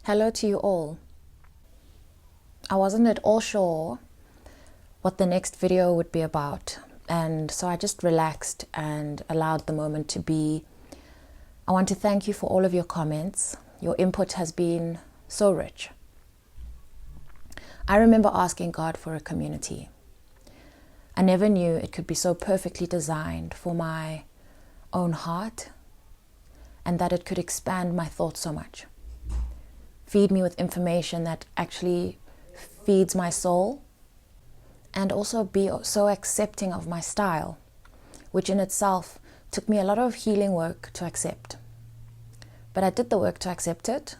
Hello to you all. I wasn't at all sure what the next video would be about, and so I just relaxed and allowed the moment to be. I want to thank you for all of your comments. Your input has been so rich. I remember asking God for a community. I never knew it could be so perfectly designed for my own heart, and that it could expand my thoughts so much. Feed me with information that actually feeds my soul, and also be so accepting of my style, which in itself took me a lot of healing work to accept. But I did the work to accept it,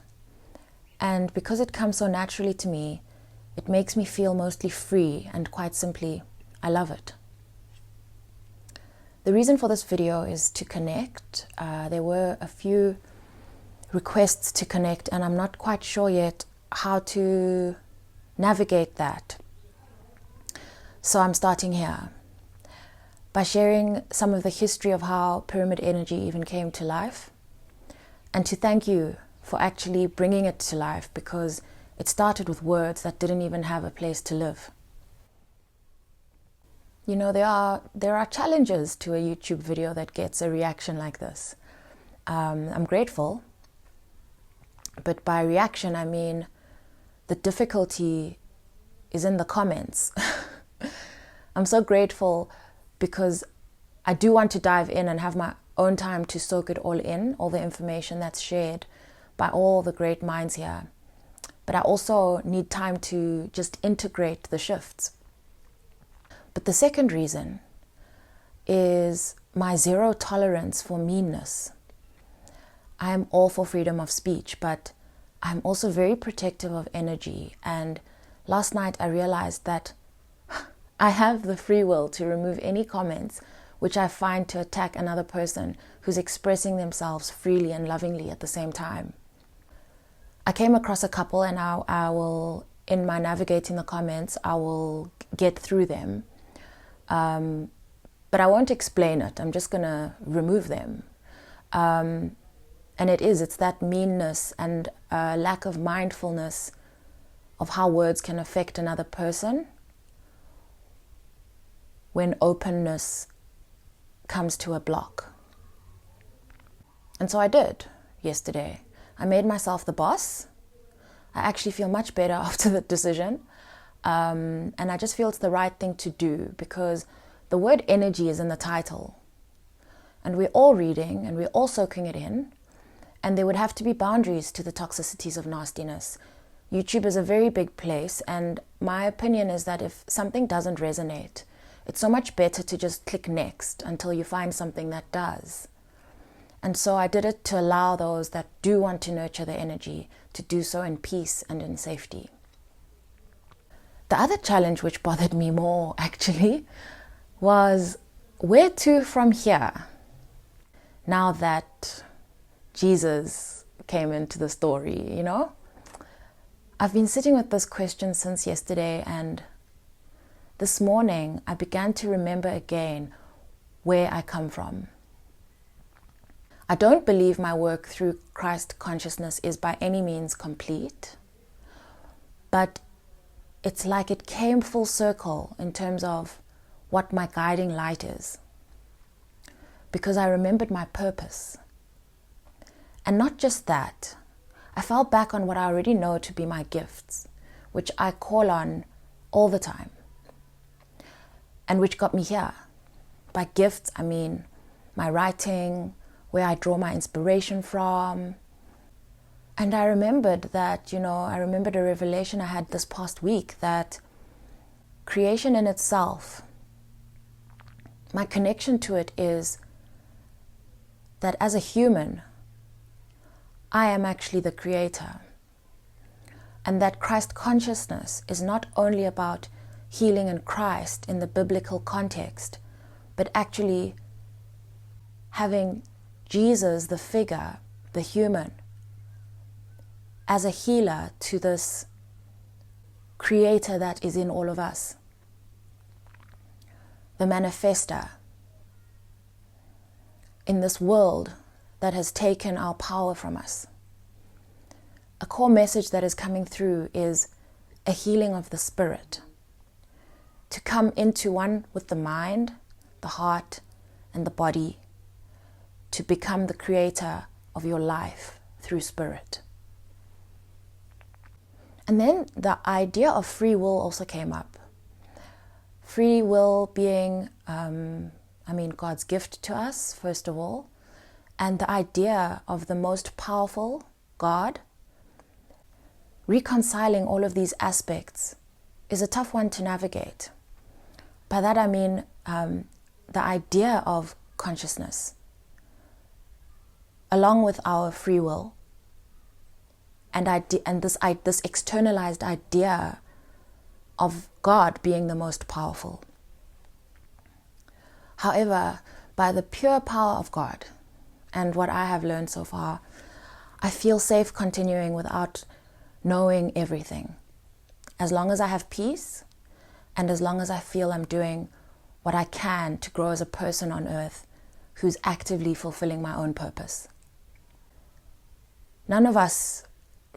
and because it comes so naturally to me, it makes me feel mostly free, and quite simply, I love it. The reason for this video is to connect. There were a few requests to connect, and I'm not quite sure yet how to navigate that. So I'm starting here by sharing some of the history of how pyramid energy even came to life, and to thank you for actually bringing it to life, because it started with words that didn't even have a place to live. You know, there are challenges to a YouTube video that gets a reaction like this. I'm grateful, but by reaction I mean the difficulty is in the comments. I'm so grateful because I do want to dive in and have my own time to soak it all in, all the information that's shared by all the great minds here. But I also need time to just integrate the shifts. But the second reason is my zero tolerance for meanness. I am all for freedom of speech, but I'm also very protective of energy. And last night I realized that I have the free will to remove any comments which I find to attack another person who's expressing themselves freely and lovingly at the same time. I came across a couple, and I will, in my navigating the comments, I will get through them. But I won't explain it. I'm just going to remove them. And it's that meanness and lack of mindfulness of how words can affect another person when openness comes to a block. And so I did yesterday. I made myself the boss. I actually feel much better after the decision. And I just feel it's the right thing to do, because the word energy is in the title. And we're all reading and we're all soaking it in. And there would have to be boundaries to the toxicities of nastiness. YouTube is a very big place, and my opinion is that if something doesn't resonate, it's so much better to just click next until you find something that does. And so I did it to allow those that do want to nurture their energy to do so in peace and in safety. The other challenge which bothered me more actually was where to from here now that Jesus came into the story, you know? I've been sitting with this question since yesterday, and this morning I began to remember again where I come from. I don't believe my work through Christ consciousness is by any means complete, but it's like it came full circle in terms of what my guiding light is, because I remembered my purpose. And not just that, I fell back on what I already know to be my gifts, which I call on all the time, and which got me here. By gifts, I mean my writing, where I draw my inspiration from. And I remembered that, I remembered a revelation I had this past week, that creation in itself, my connection to it is that as a human, I am actually the creator. And that Christ consciousness is not only about healing in Christ in the biblical context, but actually having Jesus, the figure, the human, as a healer to this creator that is in all of us, the manifester in this world that has taken our power from us. A core message that is coming through is a healing of the spirit, to come into one with the mind, the heart, and the body, to become the creator of your life through spirit. And then the idea of free will also came up. Free will being, God's gift to us, first of all, and the idea of the most powerful God. Reconciling all of these aspects is a tough one to navigate. By that I mean the idea of consciousness, along with our free will, and this externalized idea of God being the most powerful. However, by the pure power of God and what I have learned so far, I feel safe continuing without knowing everything. As long as I have peace, and as long as I feel I'm doing what I can to grow as a person on earth who's actively fulfilling my own purpose. None of us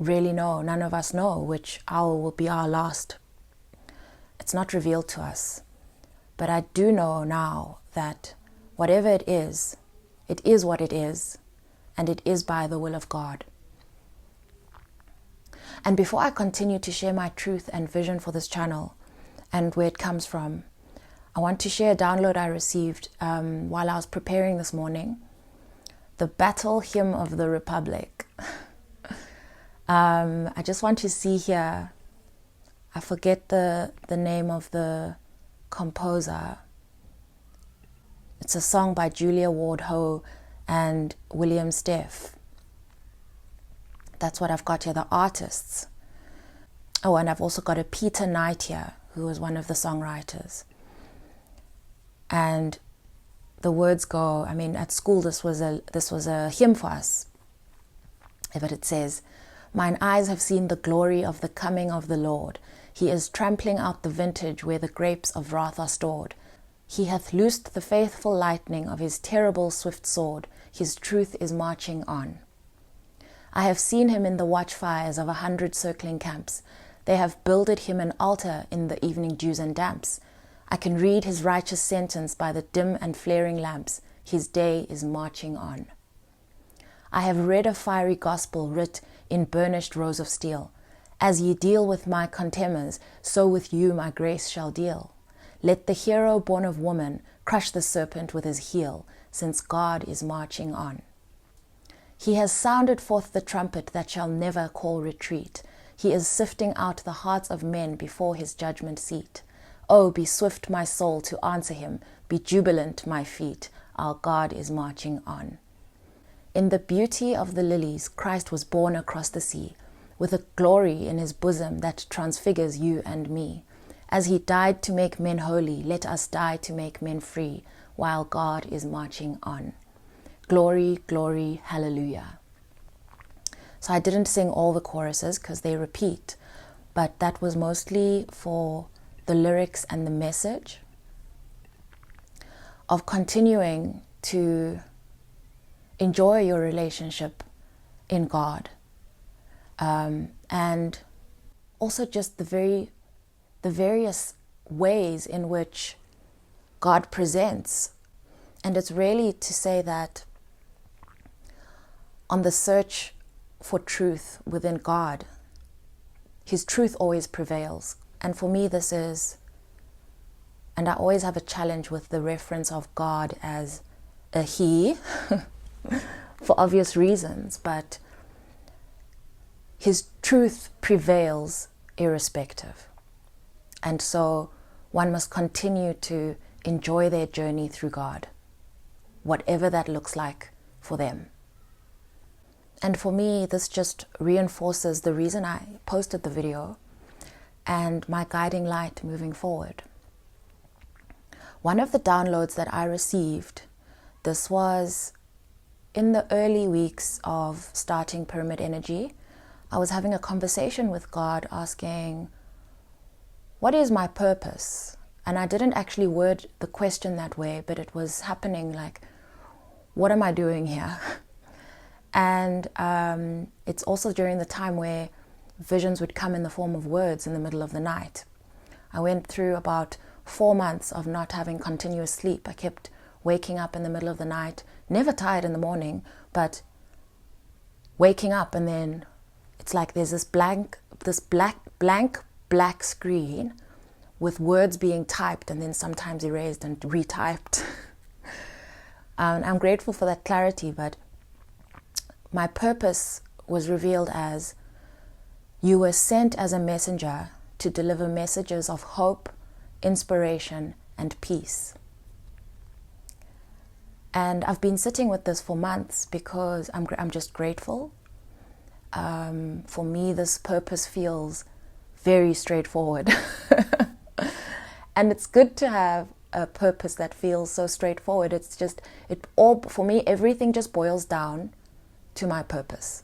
really know, none of us know which hour will be our last. It's not revealed to us. But I do know now that whatever it is what it is, and it is by the will of God. And before I continue to share my truth and vision for this channel and where it comes from, I want to share a download I received while I was preparing this morning. The Battle Hymn of the Republic. I just want to see here, I forget the name of the composer. It's a song by Julia Ward Ho and William Steff. That's what I've got here, the artists. Oh, and I've also got a Peter Knight here, who was one of the songwriters. And the words go, at school this was a hymn for us. But it says, "Mine eyes have seen the glory of the coming of the Lord. He is trampling out the vintage where the grapes of wrath are stored. He hath loosed the faithful lightning of his terrible swift sword. His truth is marching on. I have seen him in the watchfires of 100 circling camps. They have builded him an altar in the evening dews and damps. I can read his righteous sentence by the dim and flaring lamps. His day is marching on. I have read a fiery gospel writ in burnished rows of steel. As ye deal with my contemners, so with you my grace shall deal. Let the hero born of woman crush the serpent with his heel, since God is marching on. He has sounded forth the trumpet that shall never call retreat. He is sifting out the hearts of men before his judgment seat. Oh, be swift, my soul, to answer him. Be jubilant, my feet. Our God is marching on. In the beauty of the lilies, Christ was born across the sea, with a glory in his bosom that transfigures you and me. As he died to make men holy, let us die to make men free, while God is marching on. Glory, glory, hallelujah." So I didn't sing all the choruses because they repeat, but that was mostly for the lyrics and the message of continuing to enjoy your relationship in God, and also just the various ways in which God presents. And it's really to say that on the search for truth within God, his truth always prevails. And for me this is, and I always have a challenge with the reference of God as a he, for obvious reasons, but his truth prevails irrespective. And so one must continue to enjoy their journey through God, whatever that looks like for them. And for me, this just reinforces the reason I posted the video and my guiding light moving forward. One of the downloads that I received, this was in the early weeks of starting Pyramid Energy. I was having a conversation with God asking, what is my purpose? And I didn't actually word the question that way, but it was happening like, what am I doing here? And it's also during the time where visions would come in the form of words in the middle of the night. I went through about 4 months of not having continuous sleep. I kept waking up in the middle of the night, never tired in the morning, but waking up, and then it's like there's this blank black screen with words being typed and then sometimes erased and retyped. I'm grateful for that clarity, but my purpose was revealed as: you were sent as a messenger to deliver messages of hope, inspiration, and peace. And I've been sitting with this for months because I'm just grateful. For me, this purpose feels very straightforward. And it's good to have a purpose that feels so straightforward. It's just, for me, everything just boils down to my purpose.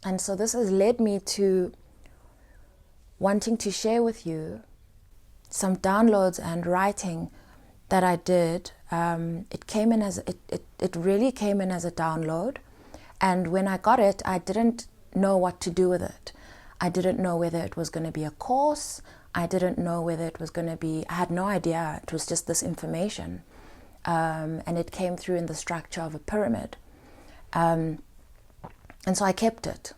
And so this has led me to wanting to share with you some downloads and writing that I did. It really came in as a download. And when I got it, I didn't know what to do with it. I didn't know whether it was going to be a course. I didn't know whether it was going to be, I had no idea. It was just this information. And it came through in the structure of a pyramid. And so I kept it.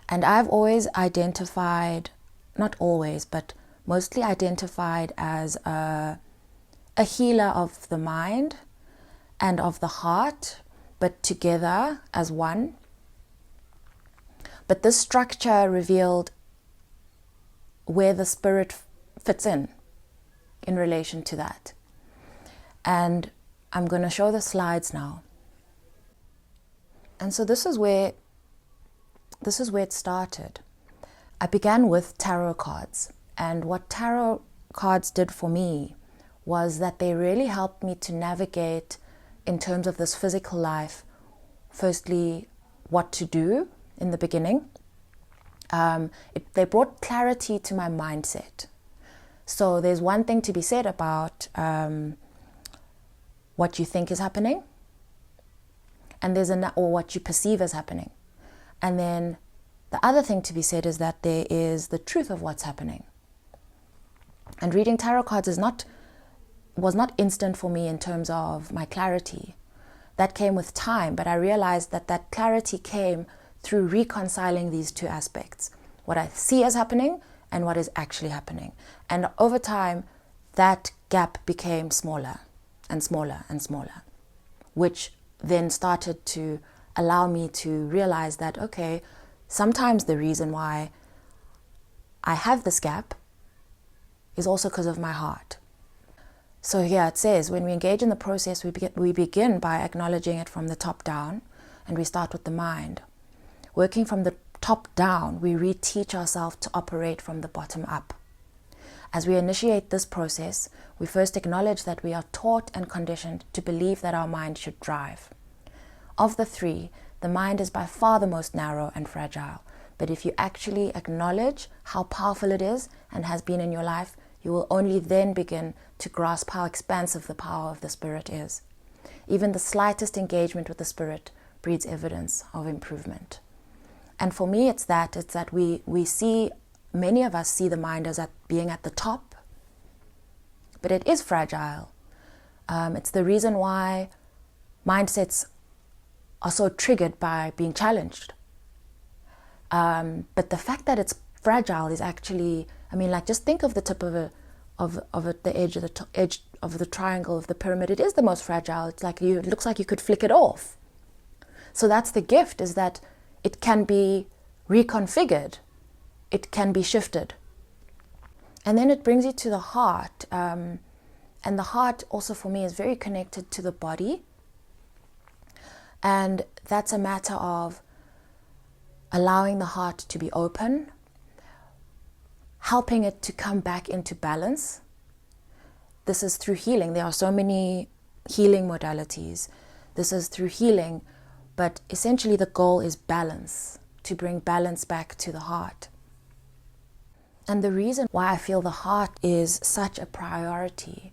And I've always identified, not always, but mostly identified as a healer of the mind and of the heart, but together as one. But this structure revealed where the spirit fits in relation to that. And I'm going to show the slides now. And so this is where it started. I began with tarot cards. And what tarot cards did for me was that they really helped me to navigate in terms of this physical life. Firstly, what to do in the beginning. They brought clarity to my mindset. So there's one thing to be said about what you think is happening, and or what you perceive as happening. And then the other thing to be said is that there is the truth of what's happening. And reading tarot cards was not instant for me in terms of my clarity. That came with time, but I realized that clarity came through reconciling these two aspects: what I see as happening and what is actually happening. And over time, that gap became smaller and smaller and smaller, which then started to allow me to realize that, okay, sometimes the reason why I have this gap is also because of my heart. So here it says, when we engage in the process, we begin by acknowledging it from the top down, and we start with the mind. Working from the top down, we reteach ourselves to operate from the bottom up. As we initiate this process, we first acknowledge that we are taught and conditioned to believe that our mind should drive. Of the three, the mind is by far the most narrow and fragile. But if you actually acknowledge how powerful it is and has been in your life, you will only then begin to grasp how expansive the power of the spirit is. Even the slightest engagement with the spirit breeds evidence of improvement. And for me, it's that we see, many of us see the mind as being at the top, but it is fragile. It's the reason why mindsets are so triggered by being challenged. But the fact that it's fragile is actually, just think of the tip of the edge of the triangle of the pyramid. It is the most fragile. It's like it looks like you could flick it off. So that's the gift, is that it can be reconfigured. It can be shifted. And then it brings you to the heart. And the heart also for me is very connected to the body. And that's a matter of allowing the heart to be open, helping it to come back into balance. This is through healing. There are so many healing modalities. This is through healing, but essentially the goal is balance, to bring balance back to the heart. And the reason why I feel the heart is such a priority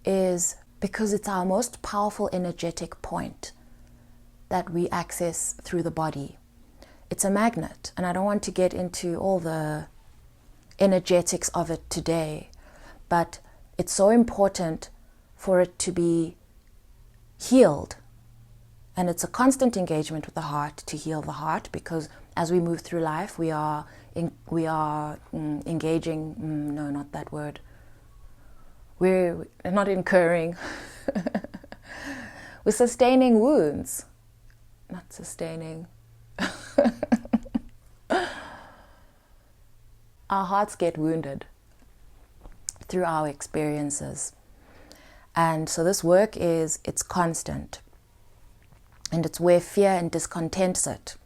is because it's our most powerful energetic point that we access through the body. It's a magnet, and I don't want to get into all the energetics of it today, but it's so important for it to be healed. And it's a constant engagement with the heart to heal the heart, because as we move through life, we are engaging, no, not that word. We're not incurring. We're sustaining wounds. Not sustaining. Our hearts get wounded through our experiences. And so this work it's constant. And it's where fear and discontent sit.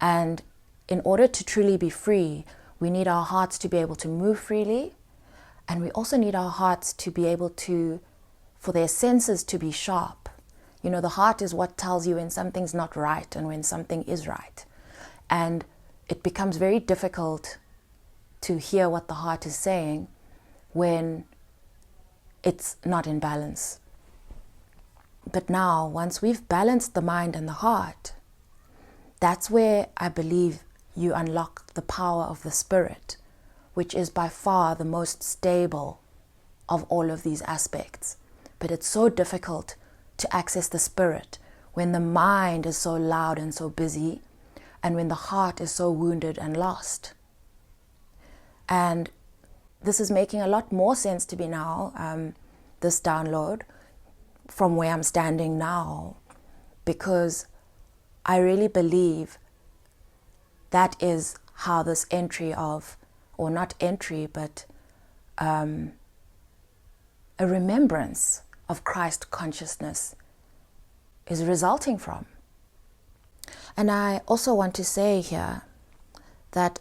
And in order to truly be free, we need our hearts to be able to move freely. And we also need our hearts to be able to, for their senses to be sharp. You know, the heart is what tells you when something's not right and when something is right. And it becomes very difficult to hear what the heart is saying when it's not in balance. But now, once we've balanced the mind and the heart, that's where I believe you unlock the power of the spirit, which is by far the most stable of all of these aspects. But it's so difficult to access the spirit when the mind is so loud and so busy, and when the heart is so wounded and lost. And this is making a lot more sense to me now, this download, from where I'm standing now, because I really believe that is how this entry of, or not entry, but a remembrance of Christ consciousness is resulting from. And I also want to say here that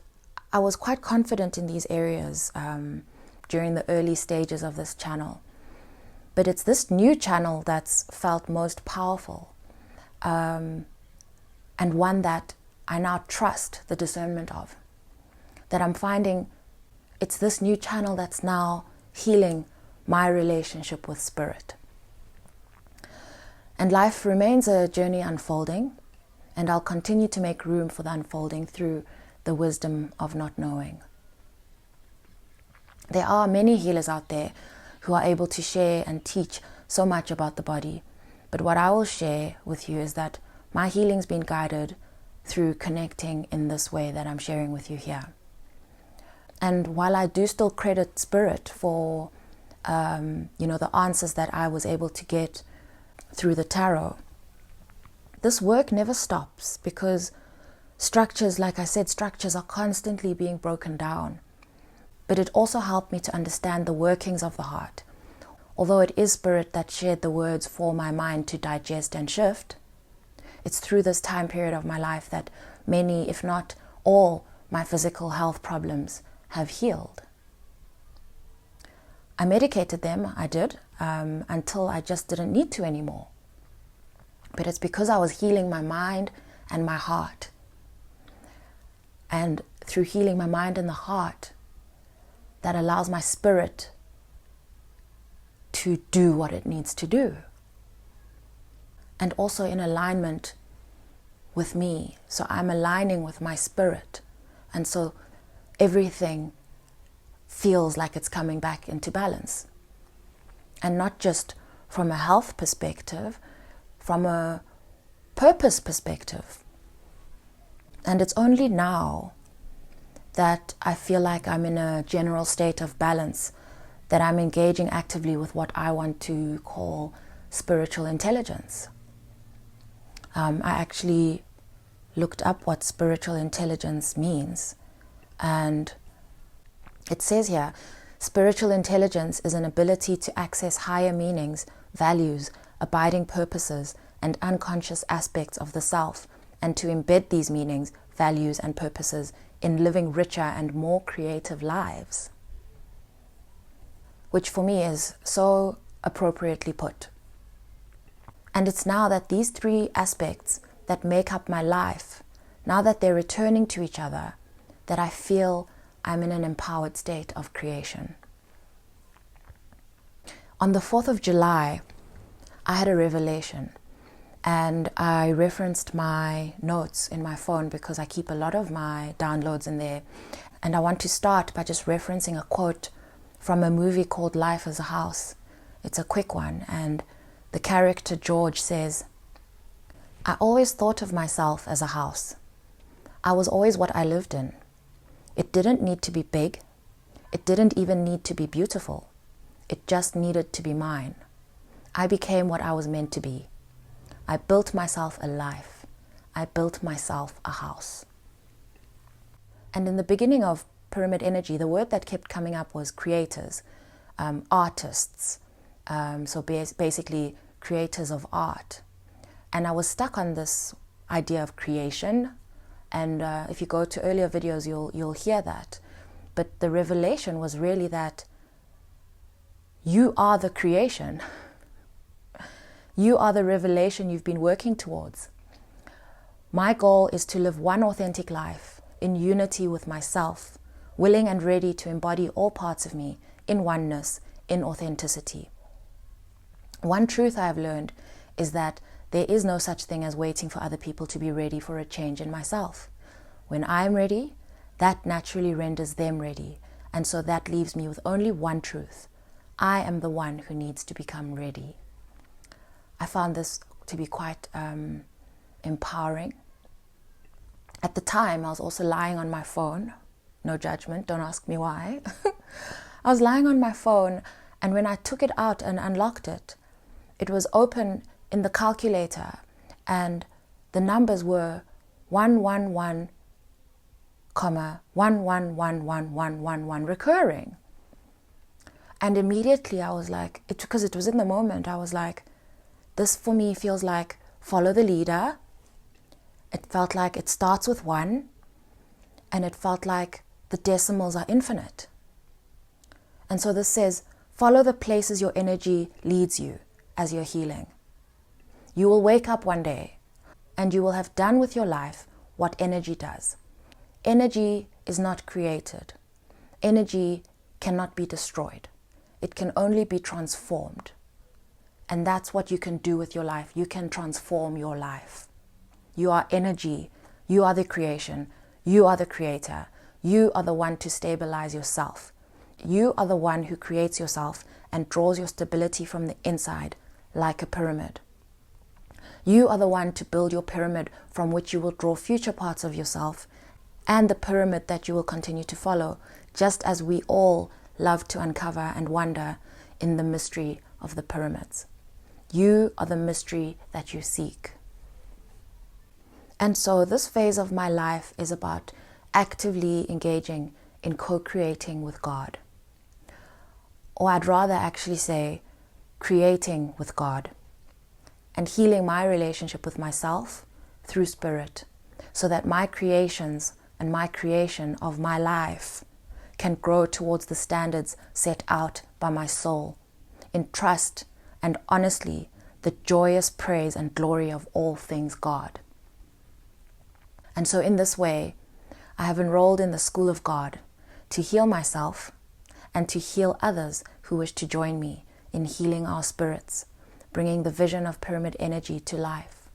I was quite confident in these areas during the early stages of this channel. But it's this new channel that's felt most powerful, and one that I now trust the discernment of. That I'm finding it's this new channel that's now healing my relationship with spirit. And life remains a journey unfolding, and I'll continue to make room for the unfolding through the wisdom of not knowing. There are many healers out there who are able to share and teach so much about the body. But what I will share with you is that my healing's been guided through connecting in this way that I'm sharing with you here. And while I do still credit spirit for, the answers that I was able to get through the tarot, this work never stops, because structures, like I said, structures are constantly being broken down. But it also helped me to understand the workings of the heart. Although it is spirit that shared the words for my mind to digest and shift, it's through this time period of my life that many, if not all, my physical health problems have healed. I medicated them, I did, until I just didn't need to anymore. But it's because I was healing my mind and my heart. And through healing my mind and the heart, that allows my spirit to do what it needs to do. And also in alignment with me. So I'm aligning with my spirit. And so everything feels like it's coming back into balance. And not just from a health perspective, from a purpose perspective. And it's only now that I feel like I'm in a general state of balance, that I'm engaging actively with what I want to call spiritual intelligence. I actually looked up what spiritual intelligence means, and it says here, spiritual intelligence is an ability to access higher meanings, values, abiding purposes, and unconscious aspects of the self, and to embed these meanings, values, and purposes in living richer and more creative lives. Which for me is so appropriately put. And it's now that these three aspects that make up my life, now that they're returning to each other, that I feel I'm in an empowered state of creation. On the 4th of July, I had a revelation. And I referenced my notes in my phone because I keep a lot of my downloads in there. And I want to start by just referencing a quote from a movie called Life as a House. It's a quick one, and the character George says, "I always thought of myself as a house. I was always what I lived in. It didn't need to be big. It didn't even need to be beautiful. It just needed to be mine. I became what I was meant to be. I built myself a life. I built myself a house." And in the beginning of pyramid energy, the word that kept coming up was creators, artists, so basically creators of art. And I was stuck on this idea of creation, and if you go to earlier videos, you'll hear that. But the revelation was really that you are the creation. You are the revelation you've been working towards. My goal is to live one authentic life in unity with myself, willing and ready to embody all parts of me in oneness, in authenticity. One truth I have learned is that there is no such thing as waiting for other people to be ready for a change in myself. When I'm ready, that naturally renders them ready. And so that leaves me with only one truth. I am the one who needs to become ready. I found this to be quite empowering. At the time, I was also lying on my phone. No judgment, don't ask me why. I was lying on my phone, and when I took it out and unlocked it, it was open in the calculator, and the numbers were 111, 1111111 recurring. And immediately I was like, because it was in the moment, I was like, this for me feels like follow the leader. It felt like it starts with 1, and it felt like the decimals are infinite. And so this says, follow the places your energy leads you as you're healing. You will wake up one day and you will have done with your life what energy does. Energy is not created. Energy cannot be destroyed. It can only be transformed. And that's what you can do with your life. You can transform your life. You are energy. You are the creation. You are the creator. You are the one to stabilize yourself. You are the one who creates yourself and draws your stability from the inside like a pyramid. You are the one to build your pyramid from which you will draw future parts of yourself and the pyramid that you will continue to follow, just as we all love to uncover and wonder in the mystery of the pyramids. You are the mystery that you seek. And so this phase of my life is about actively engaging in co-creating with God. Or I'd rather actually say creating with God and healing my relationship with myself through spirit, so that my creations and my creation of my life can grow towards the standards set out by my soul in trust and honestly the joyous praise and glory of all things God. And so in this way, I have enrolled in the school of God to heal myself and to heal others who wish to join me in healing our spirits, bringing the vision of pyramid energy to life.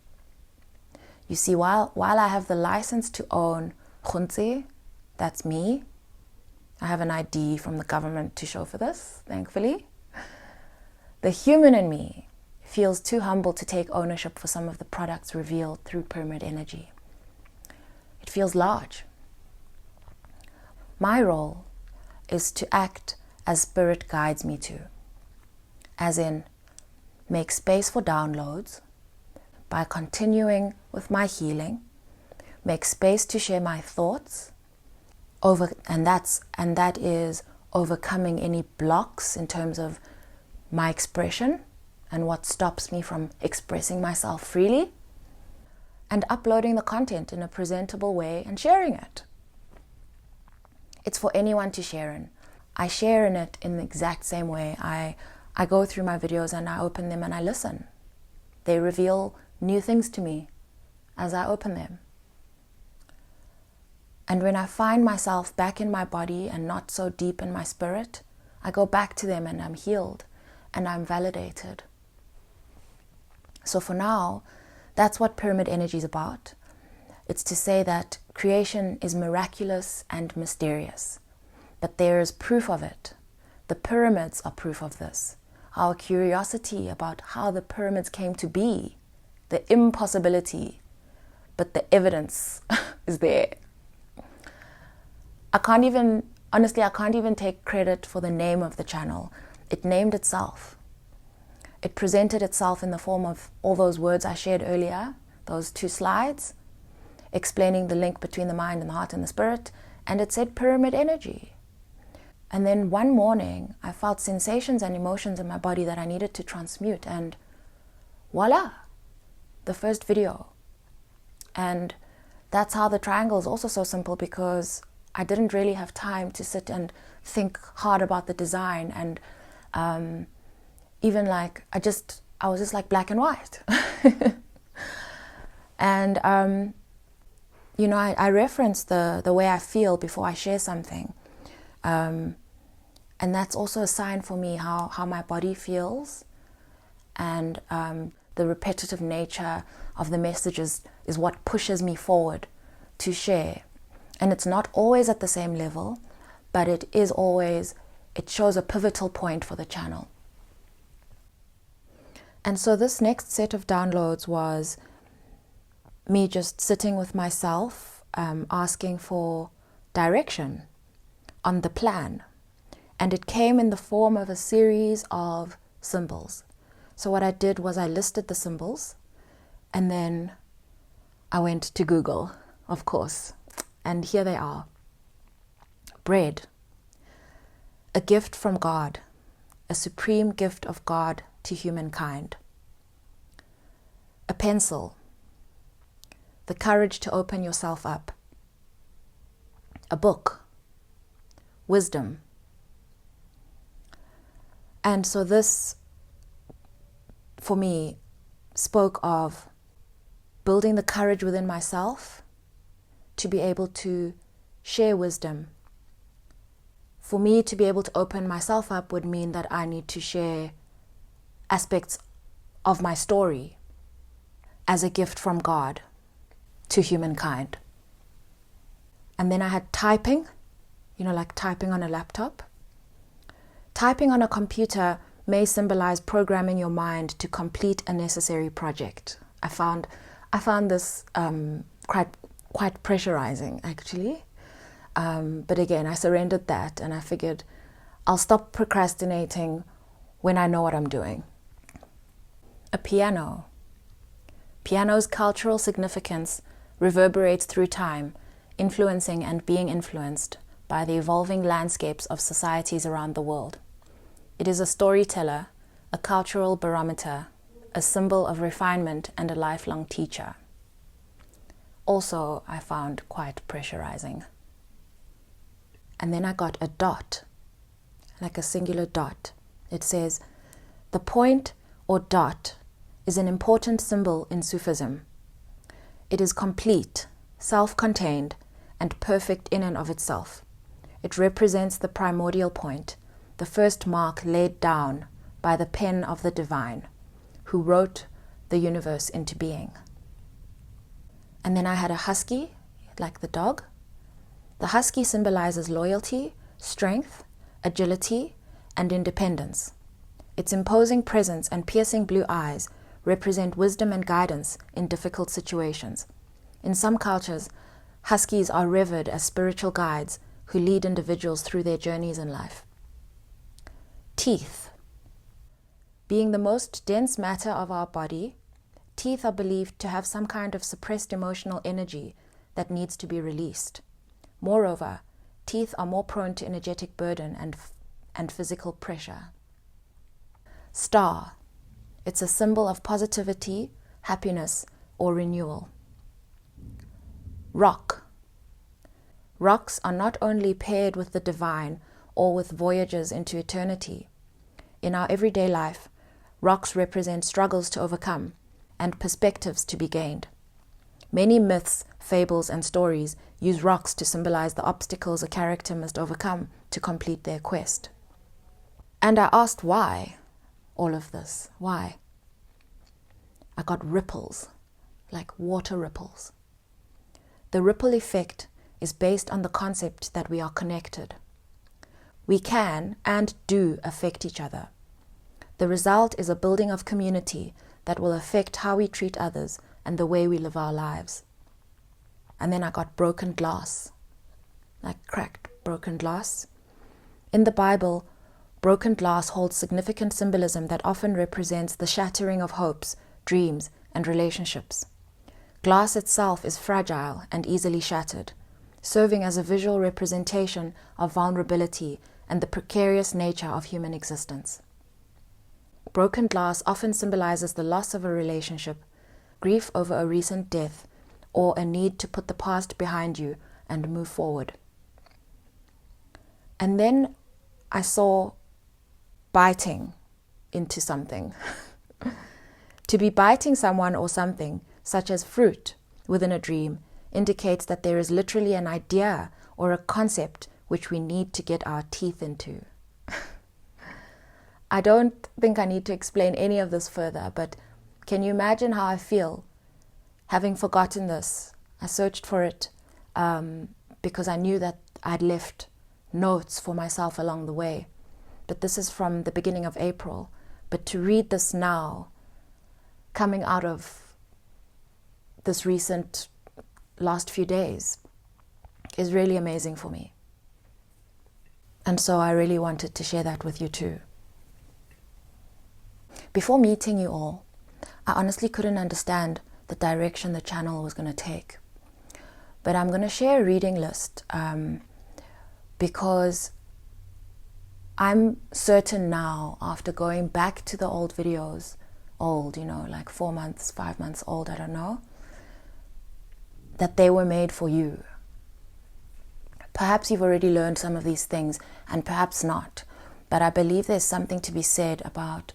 You see, while I have the license to own Khunzi, that's me, I have an ID from the government to show for this, thankfully, the human in me feels too humble to take ownership for some of the products revealed through pyramid energy. It feels large. My role is to act as spirit guides me to, as in make space for downloads by continuing with my healing, make space to share my thoughts and that is overcoming any blocks in terms of my expression and what stops me from expressing myself freely, and uploading the content in a presentable way and sharing it. It's for anyone to share in. I share in it in the exact same way. I go through my videos and I open them and I listen. They reveal new things to me as I open them. And when I find myself back in my body and not so deep in my spirit, I go back to them and I'm healed and I'm validated. So for now, That's what pyramid energy is about. It's to say that creation is miraculous and mysterious, but there is proof of it. The pyramids are proof of this. Our curiosity about how the pyramids came to be, the impossibility, but the evidence is there. I can't even take credit for the name of the channel. It named itself. It presented itself in the form of all those words I shared earlier, those 2 slides, explaining the link between the mind and the heart and the spirit, and it said pyramid energy. And then one morning, I felt sensations and emotions in my body that I needed to transmute, and voila, the first video. And that's how the triangle is also so simple, because I didn't really have time to sit and think hard about the design, and even like I was just like black and white. And I reference the way I feel before I share something, and that's also a sign for me how my body feels, and the repetitive nature of the messages is what pushes me forward to share. And it's not always at the same level, but it shows a pivotal point for the channel. And so this next set of downloads was me just sitting with myself, asking for direction on the plan. And it came in the form of a series of symbols. So what I did was I listed the symbols, and then I went to Google, of course. And here they are. Bread, a gift from God, a supreme gift of God to humankind. A pencil, the courage to open yourself up. A book, wisdom. And so this, for me, spoke of building the courage within myself to be able to share wisdom. For me to be able to open myself up would mean that I need to share aspects of my story as a gift from God to humankind. And then I had typing, like typing on a laptop. Typing on a computer may symbolize programming your mind to complete a necessary project. I found this quite pressurizing, actually. But again, I surrendered that, and I figured I'll stop procrastinating when I know what I'm doing. A piano. Piano's cultural significance reverberates through time, influencing and being influenced by the evolving landscapes of societies around the world. It is a storyteller, a cultural barometer, a symbol of refinement, and a lifelong teacher. Also, I found quite pressurizing. And then I got a dot, like a singular dot. It says, the point or dot is an important symbol in Sufism. It is complete, self-contained, and perfect in and of itself. It represents the primordial point, the first mark laid down by the pen of the divine, who wrote the universe into being. And then I had a husky, like the dog. The husky symbolizes loyalty, strength, agility, and independence. Its imposing presence and piercing blue eyes represent wisdom and guidance in difficult situations. In some cultures, huskies are revered as spiritual guides who lead individuals through their journeys in life. Teeth. Being the most dense matter of our body, teeth are believed to have some kind of suppressed emotional energy that needs to be released. Moreover, teeth are more prone to energetic burden and physical pressure. Star. It's a symbol of positivity, happiness, or renewal. Rock. Rocks are not only paired with the divine or with voyages into eternity. In our everyday life, rocks represent struggles to overcome and perspectives to be gained. Many myths, fables, and stories use rocks to symbolize the obstacles a character must overcome to complete their quest. And I asked why all of this? Why? I got ripples. like water ripples. The ripple effect is based on the concept that we are connected. We can and do affect each other. The result is a building of community that will affect how we treat others and the way we live our lives. And then I got broken glass, like cracked broken glass. In the Bible, broken glass holds significant symbolism that often represents the shattering of hopes, dreams, and relationships. Glass itself is fragile and easily shattered, serving as a visual representation of vulnerability and the precarious nature of human existence. Broken glass often symbolizes the loss of a relationship, grief over a recent death, or a need to put the past behind you and move forward. And then I saw biting into something. To be biting someone or something, such as fruit, within a dream, indicates that there is literally an idea or a concept which we need to get our teeth into. I don't think I need to explain any of this further, but can you imagine how I feel having forgotten this? I searched for it because I knew that I'd left notes for myself along the way. But this is from the beginning of April. But to read this now, coming out of this recent last few days, is really amazing for me. And so I really wanted to share that with you too. Before meeting you all, I honestly couldn't understand the direction the channel was going to take. But I'm going to share a reading list because I'm certain now, after going back to the old videos, like 4 months, 5 months old, I don't know, that they were made for you. Perhaps you've already learned some of these things, and perhaps not. But I believe there's something to be said about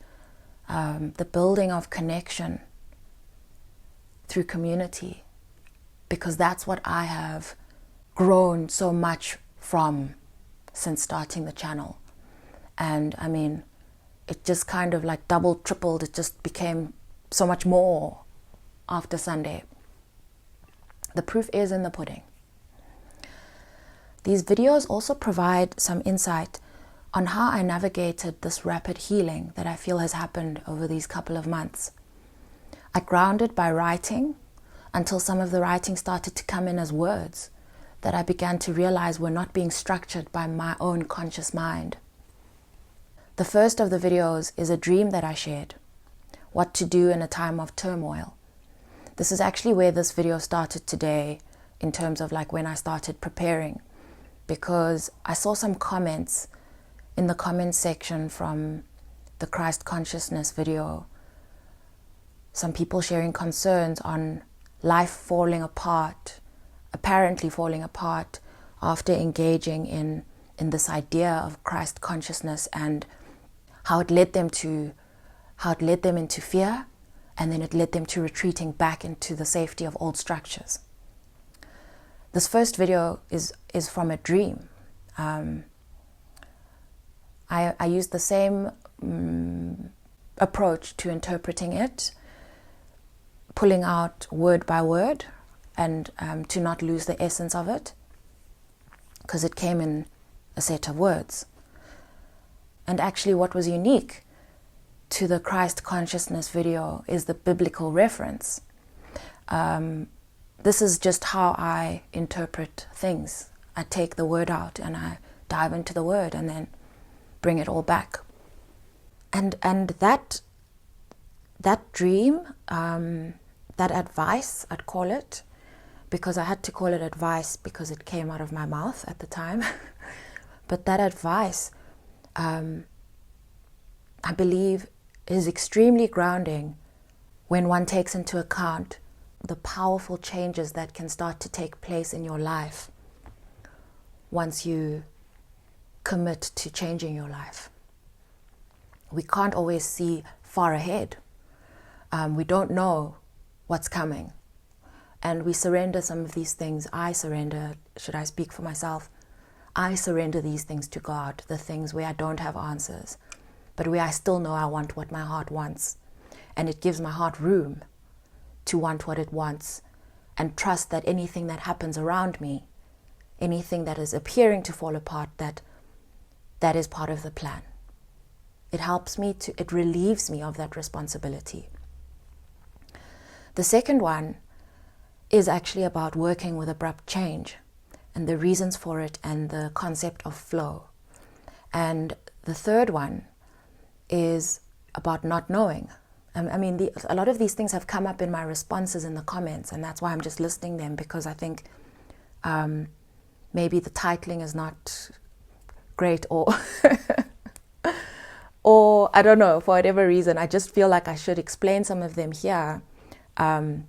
the building of connection through community, because that's what I have grown so much from since starting the channel. And I mean, it just kind of like doubled, tripled. It just became so much more after Sunday. The proof is in the pudding. These videos also provide some insight on how I navigated this rapid healing that I feel has happened over these couple of months. I grounded by writing until some of the writing started to come in as words that I began to realize were not being structured by my own conscious mind. The first of the videos is a dream that I shared, what to do in a time of turmoil. This is actually where this video started today in terms of like when I started preparing, because I saw some comments in the comment section from the Christ Consciousness video. Some people sharing concerns on life falling apart, apparently falling apart after engaging in this idea of Christ consciousness, and how it led them into fear, and then it led them to retreating back into the safety of old structures. This first video is from a dream. I used the same approach to interpreting it, pulling out word by word, and to not lose the essence of it, because it came in a set of words. And actually what was unique to the Christ Consciousness video is the biblical reference. This is just how I interpret things. I take the word out and I dive into the word and then bring it all back. And that dream, that advice, I'd call it, because I had to call it advice because it came out of my mouth at the time. But that advice, I believe, is extremely grounding when one takes into account the powerful changes that can start to take place in your life once you commit to changing your life. We can't always see far ahead. We don't know what's coming. And we surrender some of these things. I surrender, should I speak for myself? I surrender these things to God, the things where I don't have answers, but where I still know I want what my heart wants. And it gives my heart room to want what it wants and trust that anything that happens around me, anything that is appearing to fall apart, that is part of the plan. It relieves me of that responsibility. The second one is actually about working with abrupt change and the reasons for it and the concept of flow. And the third one is about not knowing. A lot of these things have come up in my responses in the comments, and that's why I'm just listing them, because I think maybe the titling is not great, or or I don't know, for whatever reason, I just feel like I should explain some of them here. And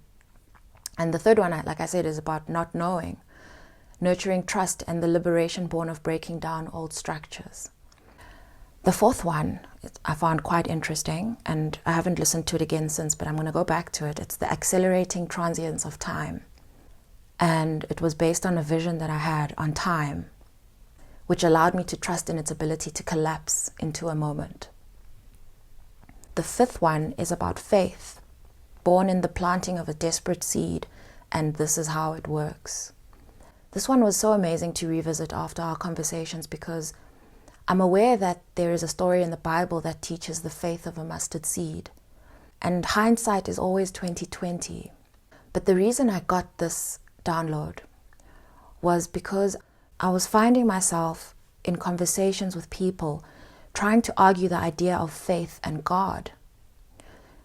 the third one, like I said, is about not knowing, nurturing trust and the liberation born of breaking down old structures. The fourth one I found quite interesting, and I haven't listened to it again since, but I'm going to go back to it. It's the accelerating transience of time. And it was based on a vision that I had on time, which allowed me to trust in its ability to collapse into a moment. The fifth one is about faith, born in the planting of a desperate seed, and this is how it works. This one was so amazing to revisit after our conversations, because I'm aware that there is a story in the Bible that teaches the faith of a mustard seed. And hindsight is always 20/20. But the reason I got this download was because I was finding myself in conversations with people trying to argue the idea of faith and God.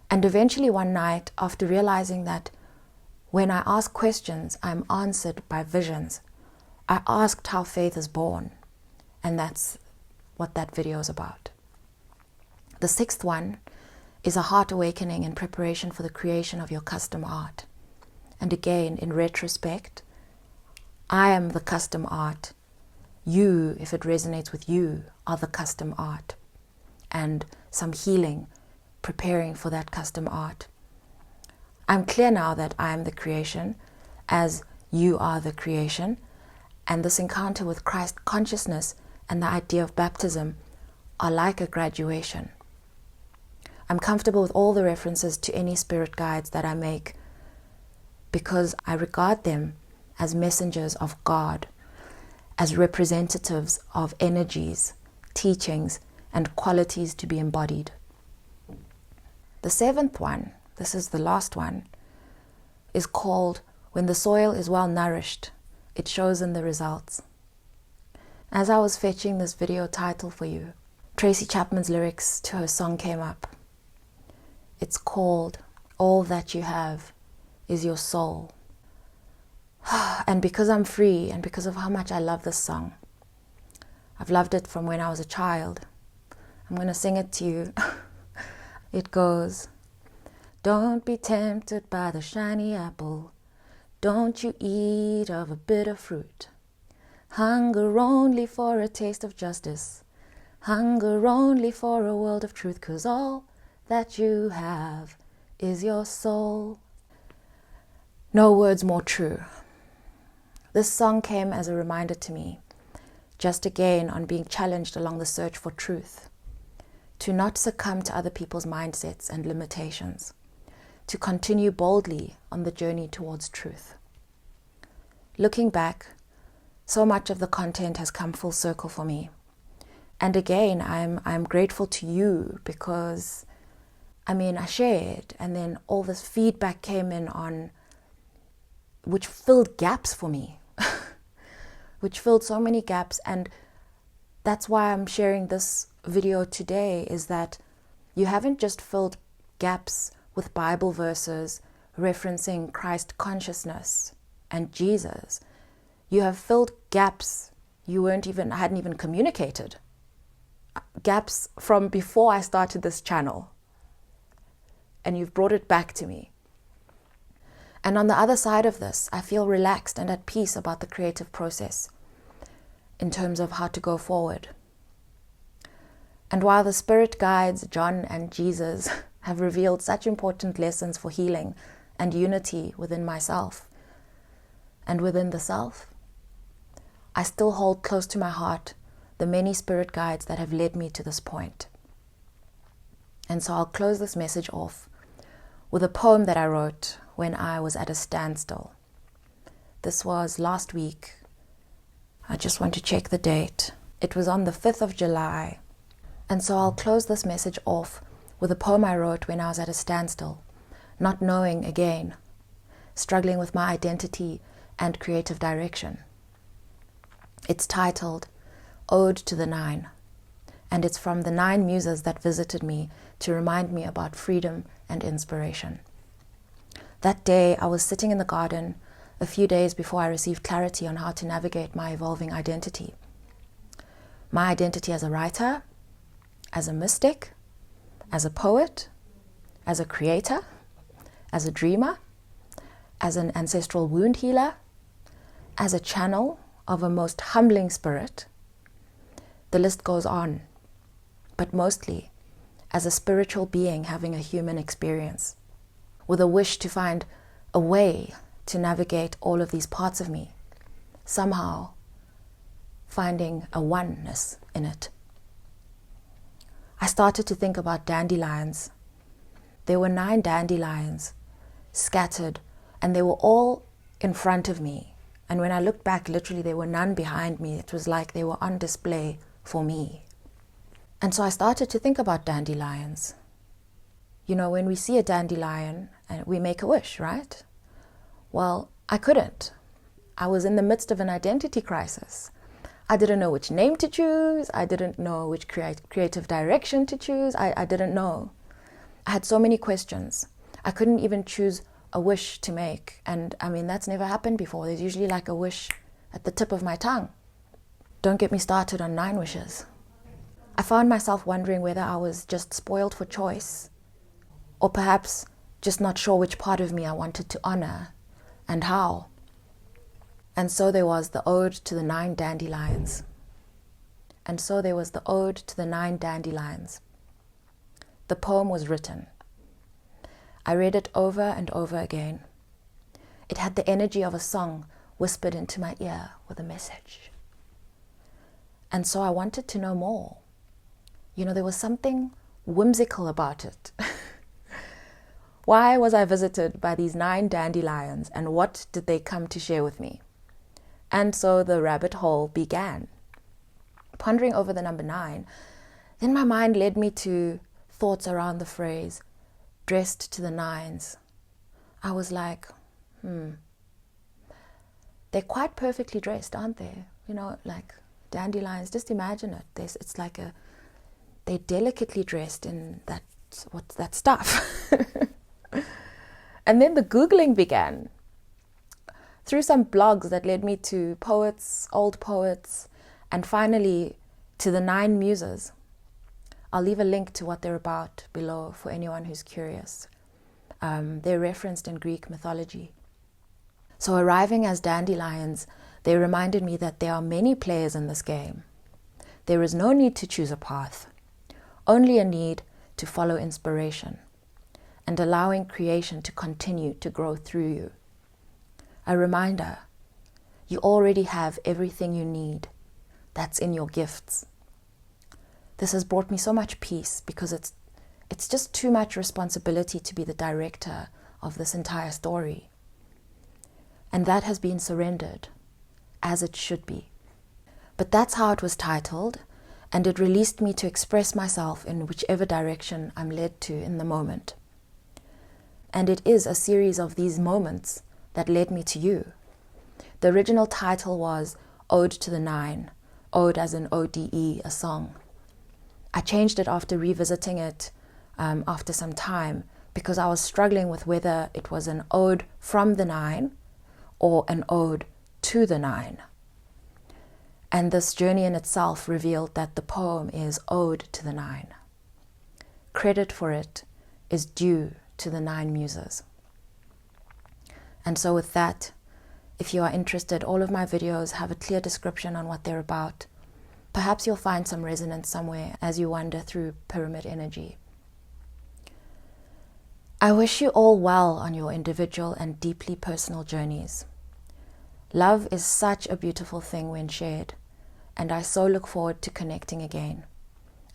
And eventually one night, after realizing that when I ask questions, I'm answered by visions, I asked how faith is born. And that's what that video is about. The sixth one is a heart awakening in preparation for the creation of your custom art. And again, in retrospect, I am the custom art. You, if it resonates with you, are the custom art. And some healing, preparing for that custom art. I'm clear now that I am the creation, as you are the creation, and this encounter with Christ consciousness and the idea of baptism are like a graduation. I'm comfortable with all the references to any spirit guides that I make, because I regard them as messengers of God, as representatives of energies, teachings, and qualities to be embodied. The seventh one, this is the last one, is called When the Soil is Well Nourished, It Shows in the Results. As I was fetching this video title for you, Tracy Chapman's lyrics to her song came up. It's called All That You Have Is Your Soul. And because I'm free, and because of how much I love this song, I've loved it from when I was a child, I'm going to sing it to you. It goes, don't be tempted by the shiny apple. Don't you eat of a bitter fruit. Hunger only for a taste of justice. Hunger only for a world of truth, 'cause all that you have is your soul. No words more true. This song came as a reminder to me, just again on being challenged along the search for truth, to not succumb to other people's mindsets and limitations, to continue boldly on the journey towards truth. Looking back, so much of the content has come full circle for me. And again, I'm grateful to you, because I shared, and then all this feedback came in on, which filled gaps for me, which filled so many gaps. And that's why I'm sharing this video today, is that you haven't just filled gaps with Bible verses referencing Christ consciousness and Jesus. You have filled gaps you hadn't even communicated. Gaps from before I started this channel. And you've brought it back to me. And on the other side of this, I feel relaxed and at peace about the creative process in terms of how to go forward. And while the spirit guides, John and Jesus, have revealed such important lessons for healing and unity within myself and within the self, I still hold close to my heart the many spirit guides that have led me to this point. And so I'll close this message off with a poem that I wrote when I was at a standstill. This was last week. I just want to check the date. It was on the 5th of July. And so I'll close this message off with a poem I wrote when I was at a standstill, not knowing again, struggling with my identity and creative direction. It's titled Ode to the Nine, and it's from the 9 muses that visited me to remind me about freedom and inspiration. That day, I was sitting in the garden a few days before I received clarity on how to navigate my evolving identity. My identity as a writer, as a mystic, as a poet, as a creator, as a dreamer, as an ancestral wound healer, as a channel of a most humbling spirit. The list goes on, but mostly as a spiritual being having a human experience, with a wish to find a way to navigate all of these parts of me, somehow finding a oneness in it. I started to think about dandelions. There were 9 dandelions scattered, and they were all in front of me. And when I looked back, literally there were none behind me. It was like they were on display for me. And so I started to think about dandelions. You know, when we see a dandelion, we make a wish, right? Well, I couldn't. I was in the midst of an identity crisis. I didn't know which name to choose. I didn't know which creative direction to choose. I didn't know. I had so many questions. I couldn't even choose a wish to make. And I mean, that's never happened before. There's usually like a wish at the tip of my tongue. Don't get me started on 9 wishes. I found myself wondering whether I was just spoiled for choice, or perhaps just not sure which part of me I wanted to honor and how. And so there was the Ode to the 9 Dandelions. And so there was the Ode to the 9 Dandelions. The poem was written. I read it over and over again. It had the energy of a song whispered into my ear with a message. And so I wanted to know more. You know, there was something whimsical about it. Why was I visited by these 9 dandelions, and what did they come to share with me? And so the rabbit hole began. Pondering over the number 9, then my mind led me to thoughts around the phrase, dressed to the nines. I was like, they're quite perfectly dressed, aren't they? You know, like dandelions, just imagine it. It's like they're delicately dressed in that stuff. And then the Googling began. Through some blogs that led me to poets, old poets, and finally to the 9 muses. I'll leave a link to what they're about below for anyone who's curious. They're referenced in Greek mythology. So arriving as dandelions, they reminded me that there are many players in this game. There is no need to choose a path, only a need to follow inspiration and allowing creation to continue to grow through you. A reminder, you already have everything you need that's in your gifts. This has brought me so much peace because it's just too much responsibility to be the director of this entire story. And that has been surrendered, as it should be. But that's how it was titled, and it released me to express myself in whichever direction I'm led to in the moment. And it is a series of these moments that led me to you. The original title was Ode to the 9, Ode as in ODE, a song. I changed it after revisiting it after some time because I was struggling with whether it was an ode from the 9 or an ode to the 9. And this journey in itself revealed that the poem is Ode to the 9. Credit for it is due to the 9 muses. And so with that, if you are interested, all of my videos have a clear description on what they're about. Perhaps you'll find some resonance somewhere as you wander through pyramid energy. I wish you all well on your individual and deeply personal journeys. Love is such a beautiful thing when shared, and I so look forward to connecting again.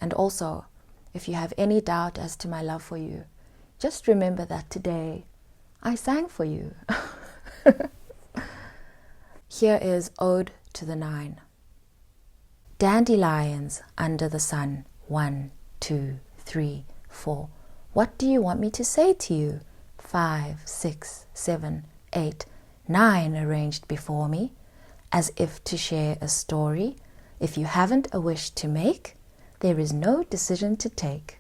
And also, if you have any doubt as to my love for you, just remember that today I sang for you. Here is Ode to the Nine. Dandelions under the sun. 1, 2, 3, 4. What do you want me to say to you? 5, 6, 7, 8, 9 arranged before me, as if to share a story. If you haven't a wish to make, there is no decision to take.